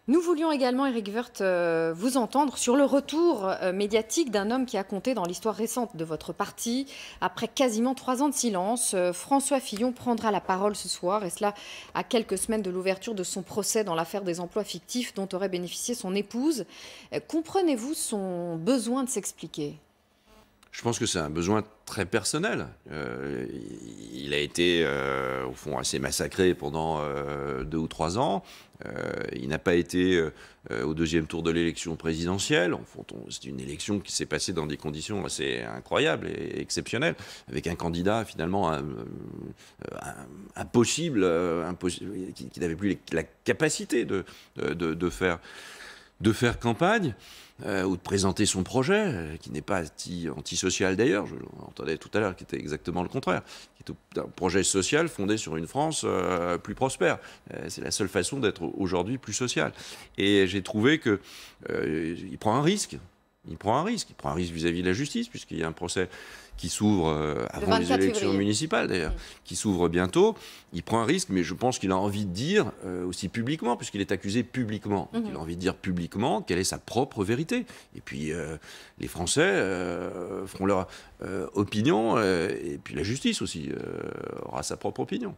Nous voulions également, Éric Woerth, vous entendre sur le retour médiatique d'un homme qui a compté dans l'histoire récente de votre parti. Après quasiment 3 ans de silence, François Fillon prendra la parole ce soir, et cela à quelques semaines de l'ouverture de son procès dans l'affaire des emplois fictifs dont aurait bénéficié son épouse. Comprenez-vous son besoin de s'expliquer? Je pense que c'est un besoin très personnel. Il a été, au fond, assez massacré pendant 2 ou 3 ans. Il n'a pas été au deuxième tour de l'élection présidentielle. C'est une élection qui s'est passée dans des conditions assez incroyables et exceptionnelles, avec un candidat finalement impossible, qui n'avait plus la capacité de faire campagne. Ou de présenter son projet, qui n'est pas antisocial d'ailleurs, je l'entendais tout à l'heure, qui était exactement le contraire, qui est un projet social fondé sur une France plus prospère. C'est la seule façon d'être aujourd'hui plus social. Et j'ai trouvé qu'il prend un risque. Il prend un risque vis-à-vis de la justice, puisqu'il y a un procès qui s'ouvre avant les élections février. municipales, d'ailleurs, qui s'ouvre bientôt. Il prend un risque, mais je pense qu'il a envie de dire aussi publiquement, puisqu'il est accusé publiquement. Il a envie de dire publiquement quelle est sa propre vérité. Et puis, les Français feront leur opinion, et puis la justice aussi aura sa propre opinion.